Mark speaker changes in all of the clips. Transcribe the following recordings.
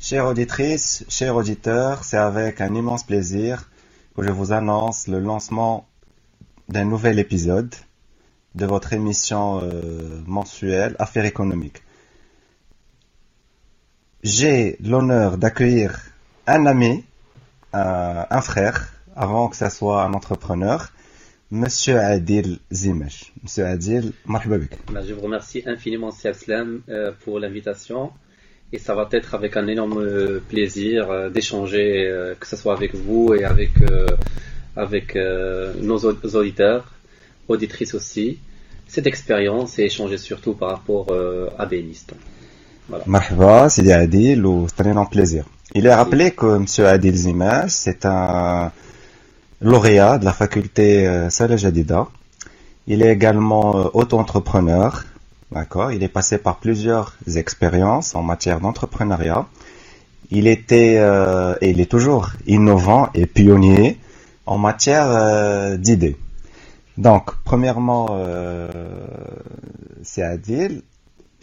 Speaker 1: Chères auditrices, chers auditeurs, c'est avec un immense plaisir que je vous annonce le lancement d'un nouvel épisode de votre émission mensuelle Affaires économiques. J'ai l'honneur d'accueillir un ami, un frère, avant que ça soit un entrepreneur, Monsieur Adil Zimesh. Monsieur Adil, marhaba bik.
Speaker 2: Je vous remercie infiniment, Sia Slam, pour l'invitation. Et ça va être avec un énorme plaisir d'échanger, que ce soit avec vous et avec nos auditeurs, auditrices aussi, cette expérience et échanger surtout par rapport à Béniste. Voilà.
Speaker 1: Marhaba, Sidi Adil, c'est un énorme plaisir. Il est rappelé que M. Adil Zimesh, c'est un lauréat de la faculté Salah Jadida. Il est également auto-entrepreneur. D'accord, il est passé par plusieurs expériences en matière d'entrepreneuriat. Il était et il est toujours innovant et pionnier en matière d'idées. Donc, premièrement, c'est Adil,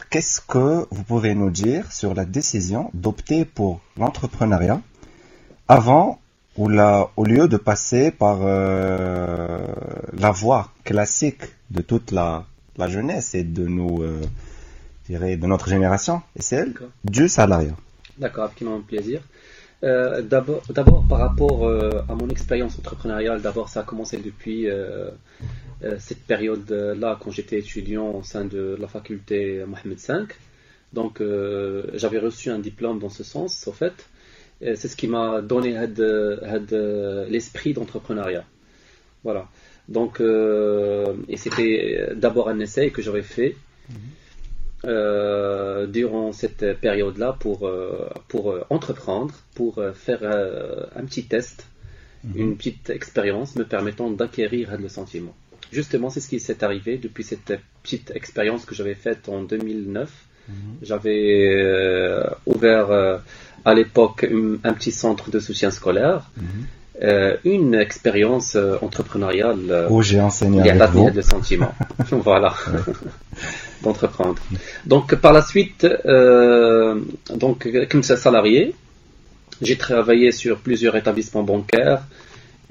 Speaker 1: qu'est-ce que vous pouvez nous dire sur la décision d'opter pour l'entrepreneuriat avant ou au lieu de passer par la voie classique de toute la jeunesse et de nous, de notre génération, et celle du salariat.
Speaker 2: D'accord, avec énorme plaisir. D'abord, par rapport à mon expérience entrepreneuriale, d'abord ça a commencé depuis cette période-là, quand j'étais étudiant au sein de la faculté Mohamed V. Donc j'avais reçu un diplôme dans ce sens, au fait. C'est ce qui m'a donné l'esprit d'entrepreneuriat. Voilà. Donc, et c'était d'abord un essai que j'avais fait durant cette période-là pour entreprendre, pour faire un petit test, une petite expérience me permettant d'acquérir le sentiment. Justement, c'est ce qui s'est arrivé depuis cette petite expérience que j'avais faite en 2009. J'avais ouvert à l'époque un petit centre de soutien scolaire. Une expérience entrepreneuriale
Speaker 1: où j'ai enseigné avec vous
Speaker 2: le sentiment voilà d'entreprendre. Donc par la suite donc comme salarié, j'ai travaillé sur plusieurs établissements bancaires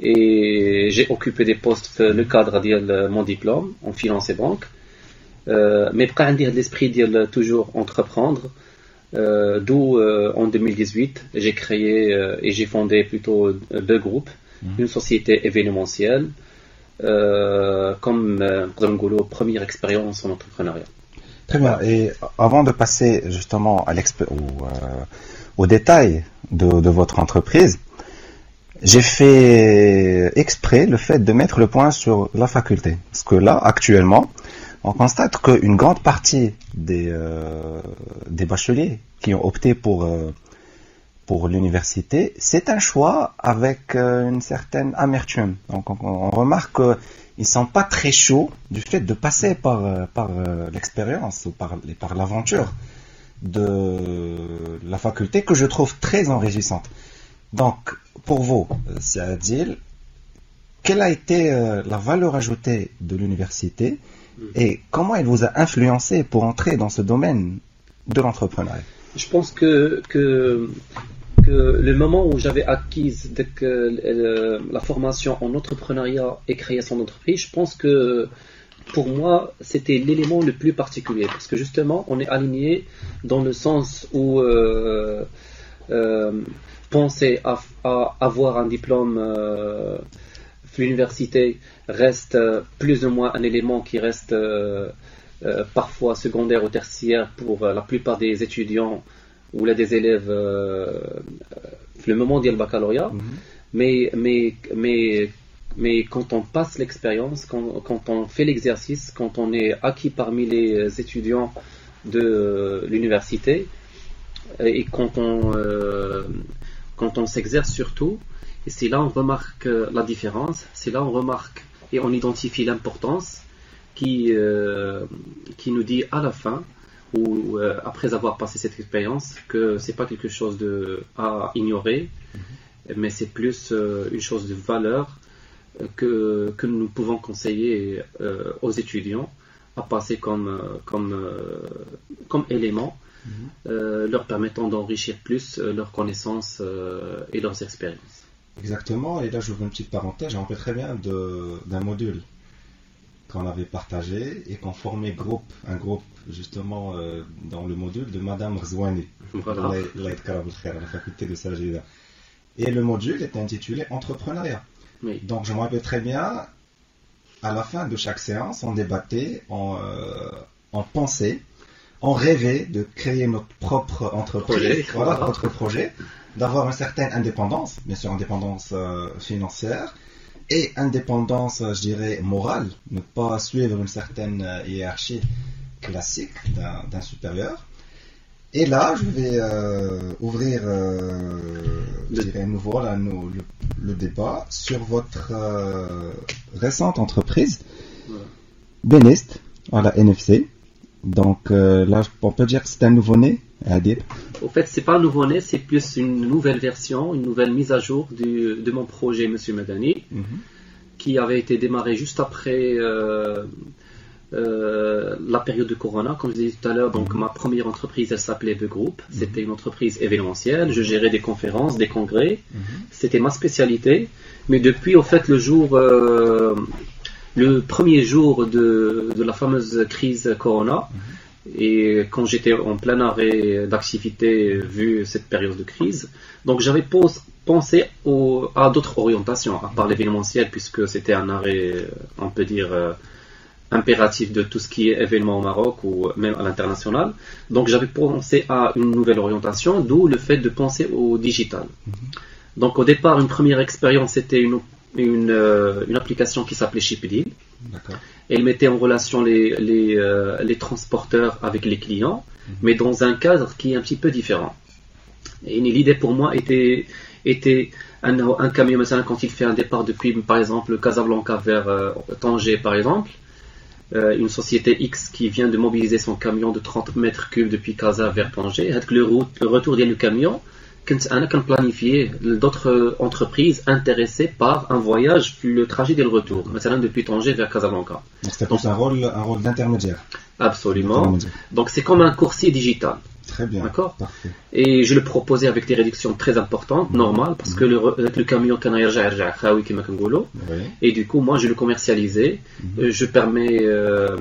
Speaker 2: et j'ai occupé des postes le cadre de mon diplôme en finance et banque, mais بقى عندي l'esprit de toujours entreprendre. D'où en 2018 j'ai créé et j'ai fondé plutôt deux groupes, une société événementielle comme première expérience en entrepreneuriat.
Speaker 1: Très bien. Et avant de passer justement au détail de votre entreprise, j'ai fait exprès le fait de mettre le point sur la faculté, parce que là actuellement on constate qu'une grande partie des bacheliers qui ont opté pour l'université, c'est un choix avec une certaine amertume. Donc on remarque qu'ils ne sont pas très chauds du fait de passer par l'expérience ou par l'aventure de la faculté que je trouve très enrichissante. Donc pour vous, Adil, quelle a été la valeur ajoutée de l'université et comment elle vous a influencé pour entrer dans ce domaine de l'entrepreneuriat?
Speaker 2: Je pense que le moment où j'avais acquis la formation en entrepreneuriat et créé son entreprise, je pense que pour moi c'était l'élément le plus particulier, parce que justement on est aligné dans le sens où penser à avoir un diplôme l'université reste plus ou moins un élément qui reste parfois secondaire ou tertiaire pour la plupart des étudiants ou là des élèves le moment du baccalauréat. Mais quand on passe l'expérience, quand on fait l'exercice, quand on est acquis parmi les étudiants de l'université et quand on s'exerce surtout, et c'est là on remarque la différence, c'est là on remarque et on identifie l'importance qui nous dit à la fin ou après avoir passé cette expérience que c'est pas quelque chose à ignorer, mais c'est plus une chose de valeur que nous pouvons conseiller aux étudiants à passer comme élément, leur permettant d'enrichir plus leurs connaissances et leurs expériences.
Speaker 1: Exactement, et là j'ouvre une petite parenthèse, je me rappelle très bien d'un module qu'on avait partagé et qu'on formait un groupe justement dans le module de Madame Rzouani,
Speaker 2: Voilà.
Speaker 1: à la faculté de Sajida. Et le module était intitulé Entrepreneuriat.
Speaker 2: Oui.
Speaker 1: Donc je me rappelle très bien, à la fin de chaque séance, on débattait, on pensait, on rêvait de créer notre propre entreprise, voilà, notre projet, d'avoir une certaine indépendance, bien sûr indépendance financière, et indépendance, je dirais, morale, ne pas suivre une certaine hiérarchie classique d'un supérieur. Et là, je vais ouvrir je dirais, le débat sur votre récente entreprise, Benest, à la NFC. Donc là, on peut dire que c'est un nouveau-né, Adib.
Speaker 2: Au fait, c'est pas un nouveau-né, c'est plus une nouvelle version, une nouvelle mise à jour de mon projet, Monsieur Madani, qui avait été démarré juste après la période de Corona. Comme je disais tout à l'heure, donc ma première entreprise, elle s'appelait The Group. C'était une entreprise événementielle. Je gérais des conférences, des congrès. C'était ma spécialité. Mais depuis, au fait, le premier jour de la fameuse crise Corona, et quand j'étais en plein arrêt d'activité vu cette période de crise, donc j'avais pensé à d'autres orientations, à part l'événementiel, puisque c'était un arrêt, on peut dire, impératif de tout ce qui est événement au Maroc ou même à l'international. Donc j'avais pensé à une nouvelle orientation, d'où le fait de penser au digital. Donc au départ, une première expérience, c'était une application qui s'appelait Shipdeal. Elle mettait en relation les transporteurs avec les clients, mais dans un cadre qui est un petit peu différent. Et l'idée pour moi était un camion, quand il fait un départ depuis, par exemple, Casablanca vers Tanger, par exemple, une société X qui vient de mobiliser son camion de 30 mètres cubes depuis Casa vers Tanger, le retour du camion, on a planifié d'autres entreprises intéressées par un voyage, le trajet et le retour, depuis Tanger vers Casablanca.
Speaker 1: Donc c'était plus un rôle d'intermédiaire.
Speaker 2: Absolument. Donc c'est comme un coursier digital.
Speaker 1: Très bien.
Speaker 2: D'accord.
Speaker 1: Parfait.
Speaker 2: Et je le proposais avec des réductions très importantes, normales, parce que avec le camion et du coup, moi, je le commercialisais. Je permets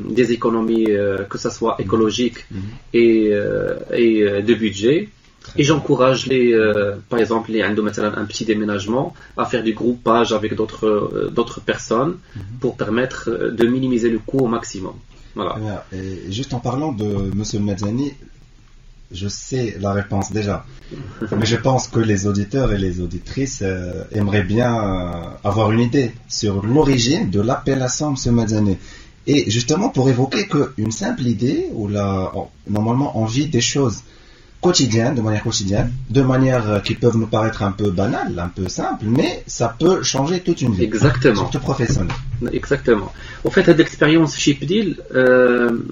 Speaker 2: des économies, que ce soit écologiques et de budget. Et j'encourage par exemple, les un petit déménagement, à faire du groupage avec d'autres personnes pour permettre de minimiser le coût au maximum. Voilà.
Speaker 1: Et juste en parlant de Monsieur Madzani, je sais la réponse déjà, mais je pense que les auditeurs et les auditrices aimeraient bien avoir une idée sur l'origine de l'appellation Monsieur Madzani. Et justement pour évoquer qu'une simple idée, où normalement on vit des choses de manière quotidienne, de manière qui peuvent nous paraître un peu banales, un peu simples, mais ça peut changer toute une vie.
Speaker 2: Exactement.
Speaker 1: Surtout professionnelle.
Speaker 2: Exactement. En fait, cette expérience Shipdeal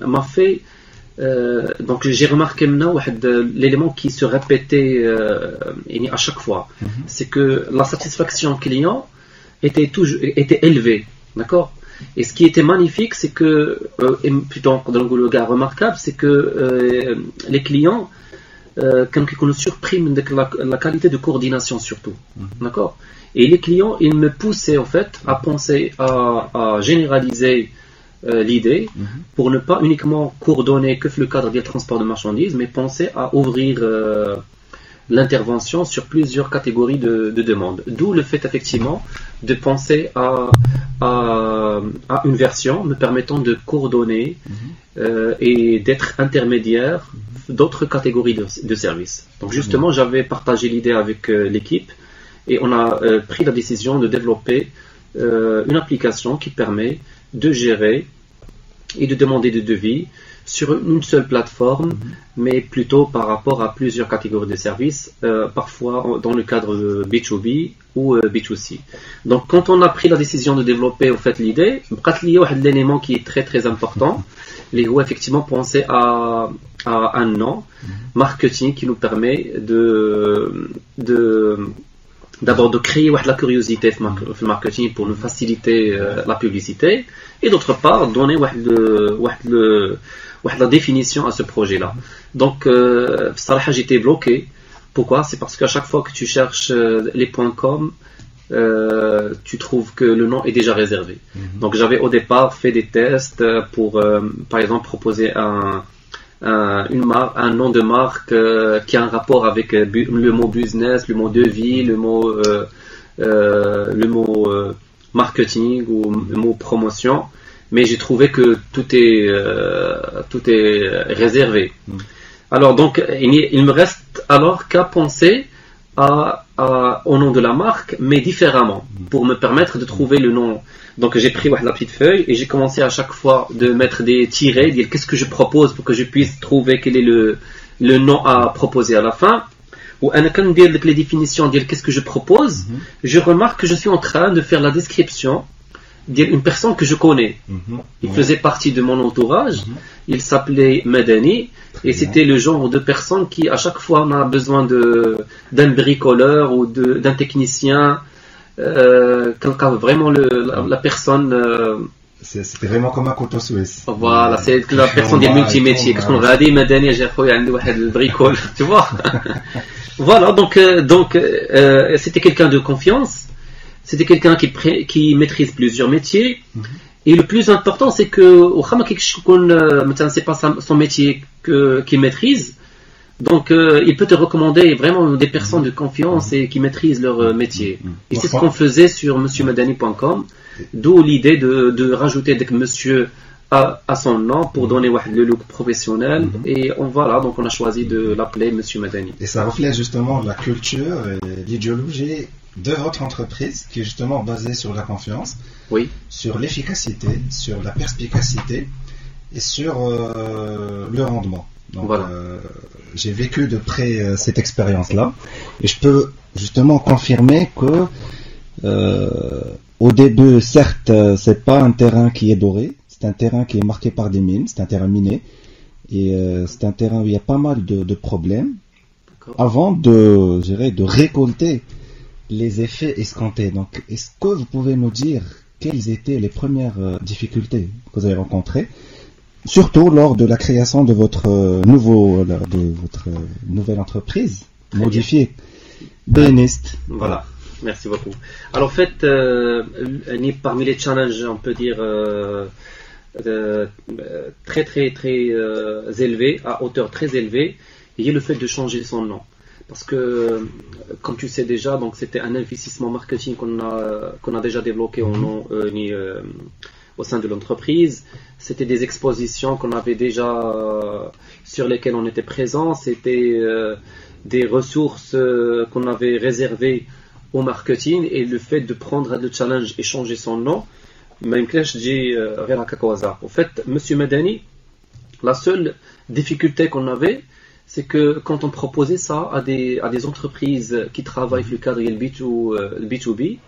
Speaker 2: m'a fait donc j'ai remarqué maintenant l'élément qui se répétait à chaque fois, c'est que la satisfaction client était élevée, d'accord. Et ce qui était magnifique, c'est que plutôt dans le gars remarquable, c'est que les clients quand ils nous surpriment la qualité de coordination surtout, d'accord. Et les clients, ils me poussaient en fait à penser à généraliser l'idée pour ne pas uniquement coordonner que le cadre du transport de marchandises, mais penser à ouvrir l'intervention sur plusieurs catégories de demandes. D'où le fait effectivement de penser à une version me permettant de coordonner et d'être intermédiaire d'autres catégories de services. Donc justement, j'avais partagé l'idée avec l'équipe et on a pris la décision de développer une application qui permet de gérer et de demander des devis sur une seule plateforme, mais plutôt par rapport à plusieurs catégories de services, parfois dans le cadre de B2B ou B2C. Donc quand on a pris la décision de développer en fait l'idée, il y a un élément qui est très très important, les où effectivement penser à un nom marketing qui nous permet de d'abord de créer la curiosité dans le marketing pour nous faciliter la publicité, et d'autre part donner la définition à ce projet-là. Donc, j'étais bloqué. Pourquoi? C'est parce qu'à chaque fois que tu cherches les .com, tu trouves que le nom est déjà réservé. Donc, j'avais au départ fait des tests pour, par exemple, proposer un nom de marque qui a un rapport avec le mot business, le mot devis, le mot marketing ou le mot promotion, mais j'ai trouvé que tout est réservé. Alors donc il me reste alors qu'à penser au nom de la marque, mais différemment, pour me permettre de trouver le nom. Donc j'ai pris la petite feuille et j'ai commencé à chaque fois de mettre des tirets, dire qu'est-ce que je propose pour que je puisse trouver quel est le nom à proposer à la fin. Ou avec les définitions, dire qu'est-ce que je propose, je remarque que je suis en train de faire la description d'une personne que je connais. Il faisait partie de mon entourage, il s'appelait Madani, et c'était le genre de personne qui à chaque fois on a besoin d'un bricoleur ou d'un technicien, quand vraiment la personne
Speaker 1: c'était vraiment comme un couteau suisse.
Speaker 2: Voilà, c'est la personne des multimétiers. Qu'est-ce qu'on va dire, Madani, j'ai fait le bricole, tu vois. Voilà, donc c'était quelqu'un de confiance. C'était quelqu'un qui maîtrise plusieurs métiers. Et le plus important, c'est que c'est pas son métier qu'il maîtrise. Donc, il peut te recommander vraiment des personnes de confiance et qui maîtrisent leur métier. Et c'est ce qu'on faisait sur monsieurmadani.com, d'où l'idée de rajouter monsieur à son nom pour donner le look professionnel. Et voilà, donc on a choisi de l'appeler Monsieur Madani.
Speaker 1: Et ça reflète justement la culture et l'idéologie de votre entreprise, qui est justement basée sur la confiance, sur l'efficacité, sur la perspicacité et sur le rendement. Donc, voilà. J'ai vécu de près cette expérience-là, et je peux justement confirmer que au début, certes, c'est pas un terrain qui est doré, c'est un terrain qui est marqué par des mines, c'est un terrain miné, et c'est un terrain où il y a pas mal de problèmes avant de récolter les effets escomptés. Donc, est-ce que vous pouvez nous dire quelles étaient les premières difficultés que vous avez rencontrées, surtout lors de la création de votre nouvelle entreprise modifiée, Benist?
Speaker 2: Voilà. Merci beaucoup. Alors en fait, parmi les challenges, on peut dire très très très élevés, à hauteur très élevée, il y a le fait de changer son nom. Parce que, comme tu sais déjà, donc c'était un investissement marketing qu'on a déjà développé au sein de l'entreprise. C'était des expositions qu'on avait déjà sur lesquelles on était présent. C'était des ressources qu'on avait réservées au marketing, et le fait de prendre le challenge et changer son nom, même que je dis rien à hasard. En fait, Monsieur Madani, la seule difficulté qu'on avait, c'est que quand on proposait ça à des entreprises qui travaillent le cadre le B2B,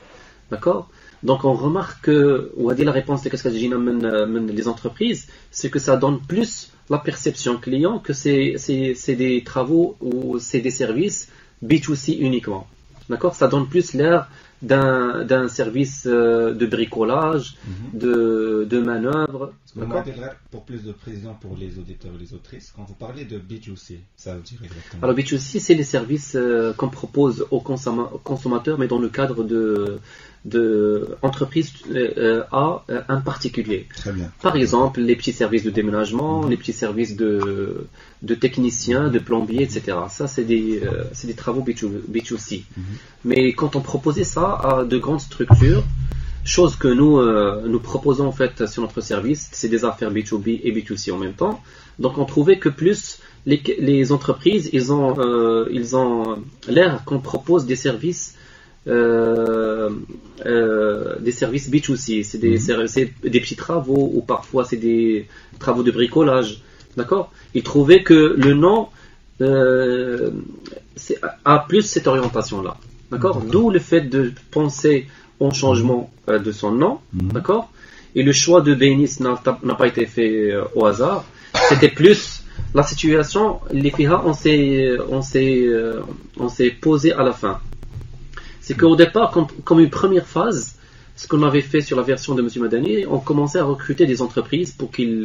Speaker 2: d'accord? Donc on remarque que, on va dire la réponse de qu'est-ce que les entreprises, c'est que ça donne plus la perception client que c'est des travaux ou c'est des services B2C uniquement. D'accord? Ça donne plus l'air d'un service de bricolage, de manœuvre.
Speaker 1: Pour plus de précision pour les auditeurs et les autrices, quand vous parlez de B2C, ça veut dire exactement?
Speaker 2: Alors B2C, c'est les services qu'on propose aux consommateurs, mais dans le cadre de entreprises à un particulier.
Speaker 1: Très bien.
Speaker 2: Par exemple, les petits services de déménagement, les petits services de techniciens, de plombiers, etc. Ça, c'est des travaux B2C. Mais quand on proposait ça à de grandes structures, chose que nous proposons en fait sur notre service, c'est des affaires B2B et B2C en même temps. Donc on trouvait que plus les entreprises, ils ont l'air qu'on propose des services B2C, c'est des petits travaux, ou parfois c'est des travaux de bricolage, d'accord? Ils trouvaient que le nom a plus cette orientation-là, d'accord? D'où le fait de penser au changement de son nom, d'accord? Et le choix de Benist n'a pas été fait au hasard, c'était plus la situation, les filles, on s'est posé à la fin. C'est qu'au départ, comme une première phase, ce qu'on avait fait sur la version de M. Madani, on commençait à recruter des entreprises pour qu'ils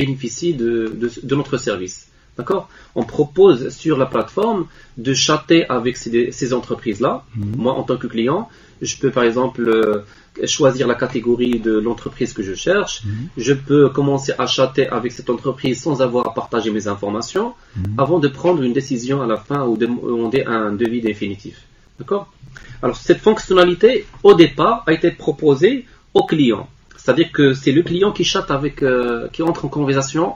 Speaker 2: bénéficient de notre service. D'accord ? On propose sur la plateforme de chatter avec ces entreprises-là. Moi, en tant que client, je peux par exemple choisir la catégorie de l'entreprise que je cherche. Je peux commencer à chatter avec cette entreprise sans avoir à partager mes informations avant de prendre une décision à la fin ou de demander un devis définitif. D'accord ? Alors, cette fonctionnalité, au départ, a été proposée au client. C'est-à-dire que c'est le client qui chatte qui entre en conversation,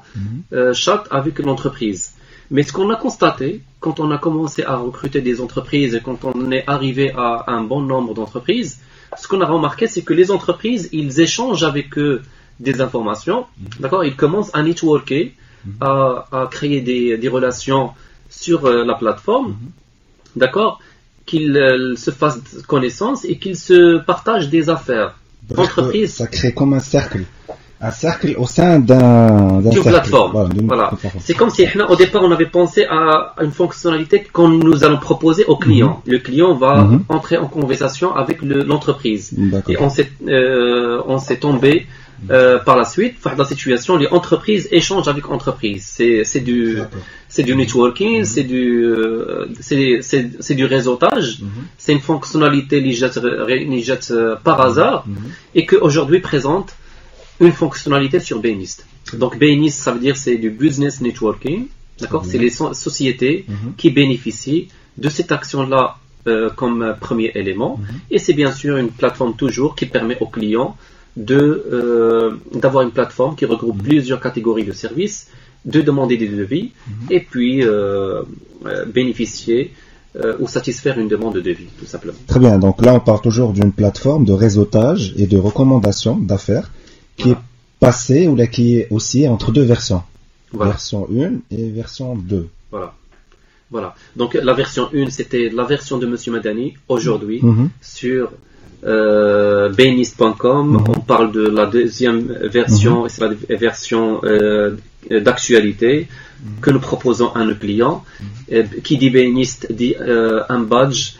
Speaker 2: chatte avec l'entreprise. Mais ce qu'on a constaté, quand on a commencé à recruter des entreprises et quand on est arrivé à un bon nombre d'entreprises, ce qu'on a remarqué, c'est que les entreprises, ils échangent avec eux des informations. D'accord ? Ils commencent à networker, à créer des relations sur la plateforme. D'accord ? Qu'ils se fassent connaissance et qu'ils se partagent des affaires.
Speaker 3: Entreprise. Ça crée comme un cercle au sein d'un
Speaker 2: cercle. Plateforme. Voilà. C'est comme si au départ on avait pensé à une fonctionnalité que nous allons proposer au client. Le client va entrer en conversation avec l'entreprise. Et on s'est tombé par la suite, dans la situation, les entreprises échangent avec entreprises. C'est du networking, c'est du réseautage. C'est une fonctionnalité par hasard et qu'aujourd'hui présente une fonctionnalité sur Bainist. Donc Bainist, ça veut dire c'est du business networking. D'accord ? C'est les sociétés qui bénéficient de cette action-là comme premier élément. Et c'est bien sûr une plateforme toujours qui permet aux clients d'avoir une plateforme qui regroupe plusieurs catégories de services, de demander des devis et puis bénéficier ou satisfaire une demande de devis, tout simplement.
Speaker 3: Très bien, donc là on parle toujours d'une plateforme de réseautage et de recommandation d'affaires qui est passée ou là qui est aussi entre deux versions. Version 1 et version 2.
Speaker 2: Voilà. Donc la version 1 c'était la version de M. Madani aujourd'hui sur Bainist.com. On parle de la deuxième version, et c'est la version d'actualité que nous proposons à nos clients. Qui dit Bainist dit un badge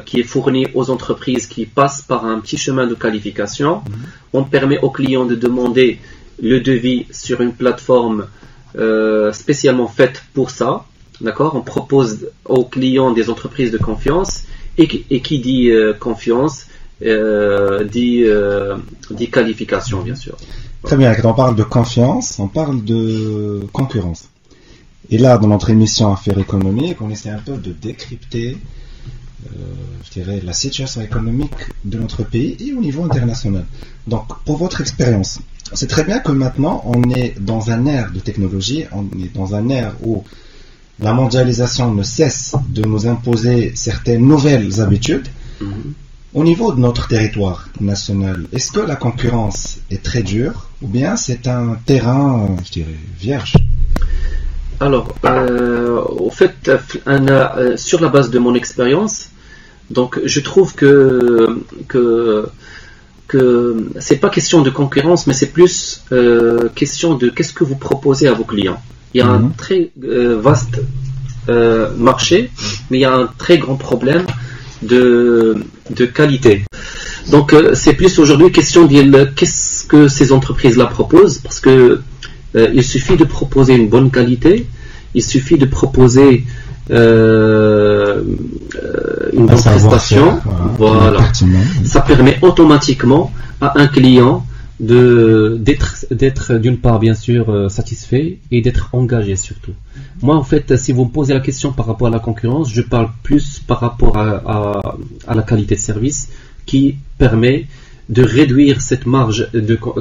Speaker 2: qui est fourni aux entreprises qui passent par un petit chemin de qualification. On permet aux clients de demander le devis sur une plateforme spécialement faite pour ça. D'accord ? On propose aux clients des entreprises de confiance. Et qui dit confiance, dit qualification, bien sûr.
Speaker 3: Très bien, quand on parle de confiance, on parle de concurrence. Et là, dans notre émission Affaires économiques, on essaie un peu de décrypter, je dirais, la situation économique de notre pays et au niveau international. Donc, pour votre expérience, c'est très bien que maintenant, on est dans un ère de technologie, on est dans un ère où la mondialisation ne cesse de nous imposer certaines nouvelles habitudes. Au niveau de notre territoire national, est-ce que la concurrence est très dure ou bien c'est un terrain, je dirais, vierge ?
Speaker 2: Alors, au fait, sur la base de mon expérience, donc je trouve que c'est pas question de concurrence, mais c'est plus question de qu'est-ce que vous proposez à vos clients. Il y a un très vaste marché, mais il y a un très grand problème de qualité. Donc c'est plus aujourd'hui question de qu'est-ce que ces entreprises-là proposent, parce que il suffit de proposer une bonne qualité, il suffit de proposer une bonne prestation, voilà. Ça permet automatiquement à un client d'être d'une part bien sûr satisfait et d'être engagé surtout. Moi en fait, si vous me posez la question par rapport à la concurrence, je parle plus par rapport à la qualité de service qui permet de réduire cette marge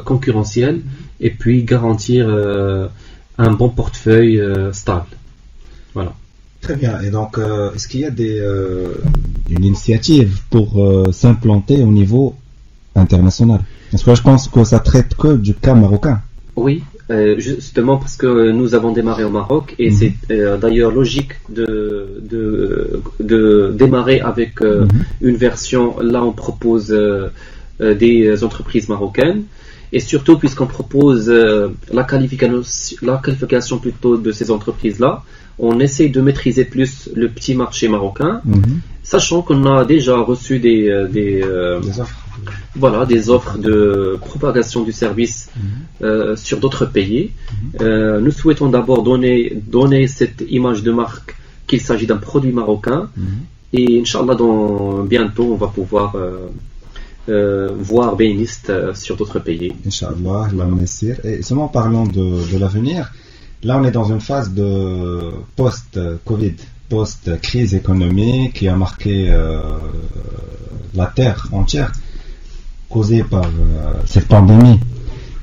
Speaker 2: concurrentielle et puis garantir un bon portefeuille stable. Voilà.
Speaker 3: Très bien. Et donc, est-ce qu'il y a une initiative pour s'implanter au niveau international? Parce que je pense que ça traite que du cas marocain.
Speaker 2: Oui, justement parce que nous avons démarré au Maroc et c'est d'ailleurs logique de démarrer avec une version. Là, on propose des entreprises marocaines et surtout puisqu'on propose la qualification plutôt de ces entreprises-là, on essaie de maîtriser plus le petit marché marocain. sachant qu'on a déjà reçu des
Speaker 3: offres.
Speaker 2: Voilà, des offres de propagation du service sur d'autres pays. Nous souhaitons d'abord donner cette image de marque qu'il s'agit d'un produit marocain. Et Inch'Allah, bientôt, on va pouvoir voir Béniste sur d'autres pays.
Speaker 3: Inch'Allah, et seulement parlant de l'avenir, là on est dans une phase de post-Covid, post-crise économique qui a marqué la terre entière, causée par cette pandémie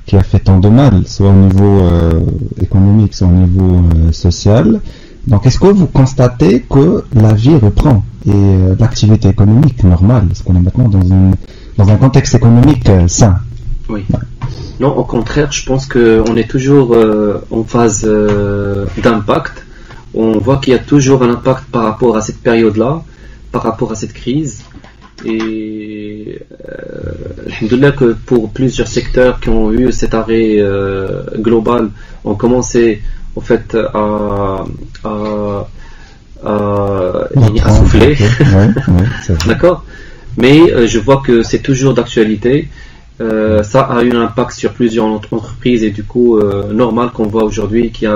Speaker 3: qui a fait tant de mal, soit au niveau économique, soit au niveau social. Donc est-ce que vous constatez que la vie reprend et l'activité économique normale, est-ce qu'on est maintenant dans un contexte économique sain?
Speaker 2: Oui. Non, au contraire, je pense qu'on est toujours en phase d'impact. On voit qu'il y a toujours un impact par rapport à cette période-là, par rapport à cette crise. Et alhamdoulilah que pour plusieurs secteurs qui ont eu cet arrêt global, ont commencé en fait à souffler. D'accord. Mais je vois que c'est toujours d'actualité. Ça a eu un impact sur plusieurs entreprises et du coup normal qu'on voit aujourd'hui qu'il y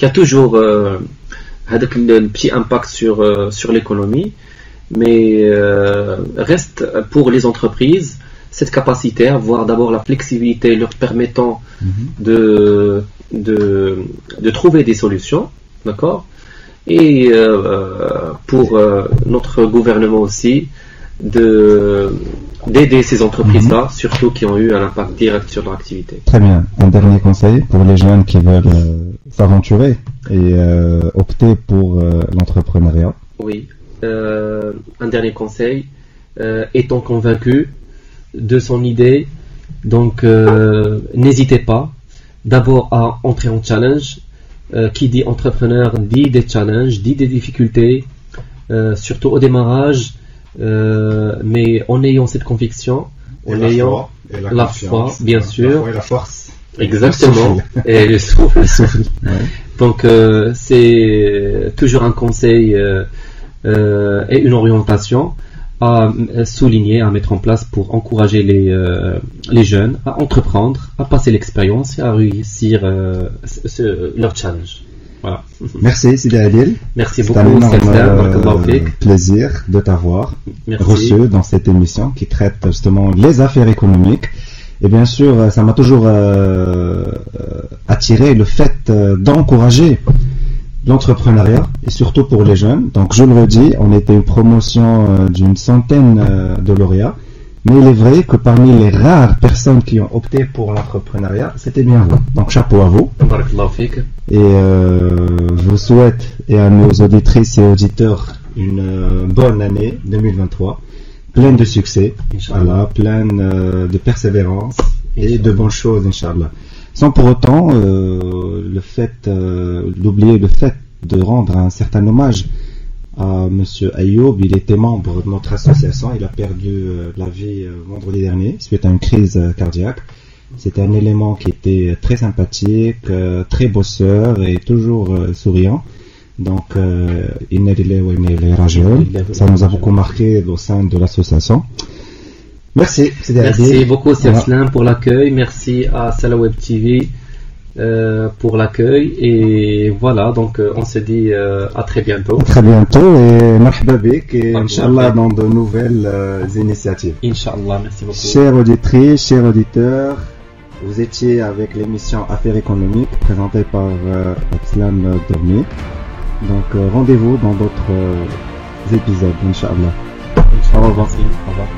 Speaker 2: a toujours un petit impact sur l'économie, mais reste pour les entreprises cette capacité à avoir d'abord la flexibilité leur permettant de trouver des solutions, d'accord, et pour notre gouvernement aussi d'aider ces entreprises-là, surtout qui ont eu un impact direct sur leur activité.
Speaker 3: Très bien. Un dernier conseil pour les jeunes qui veulent s'aventurer et opter pour l'entrepreneuriat.
Speaker 2: Oui. Un dernier conseil. Étant convaincu de son idée, donc n'hésitez pas d'abord à entrer en challenge. Qui dit entrepreneur dit des challenges, dit des difficultés, surtout au démarrage. Mais en ayant cette conviction, en ayant la foi, bien sûr,
Speaker 3: la foi et la force,
Speaker 2: exactement, et le souffle. Ouais. Donc c'est toujours un conseil et une orientation à souligner, à mettre en place pour encourager les jeunes à entreprendre, à passer l'expérience et à réussir leur challenge. Voilà.
Speaker 3: Merci Sidi Adil.
Speaker 2: Merci beaucoup.
Speaker 3: C'est un plaisir de t'avoir reçu dans cette émission qui traite justement les affaires économiques. Et bien sûr, ça m'a toujours attiré le fait d'encourager l'entrepreneuriat et surtout pour les jeunes. Donc je le redis, on était une promotion d'une centaine de lauréats. Mais il est vrai que parmi les rares personnes qui ont opté pour l'entrepreneuriat, c'était bien vous. Donc chapeau à vous. Et je vous souhaite et à nos auditrices et auditeurs une bonne année 2023, pleine de succès, voilà, pleine de persévérance et de bonnes choses, Inch'Allah. Sans pour autant d'oublier le fait de rendre un certain hommage à Monsieur Ayoub. Il était membre de notre association, il a perdu la vie vendredi dernier suite à une crise cardiaque. C'était un élément qui était très sympathique, très bosseur et toujours souriant. Donc, ça nous a beaucoup marqué au sein de l'association. Merci.
Speaker 2: Merci beaucoup Serslam pour l'accueil. Merci à Salah Web TV pour l'accueil. Et voilà, donc on se dit à très bientôt.
Speaker 3: À très bientôt et marhaba bik et Inch'Allah dans de nouvelles initiatives.
Speaker 2: Inch'Allah, merci beaucoup.
Speaker 3: Chères auditrices, chers auditeurs, vous étiez avec l'émission Affaires économiques présentée par Abslam Dormi. Donc rendez-vous dans d'autres épisodes, Inch'Allah. Au revoir.
Speaker 2: Au revoir.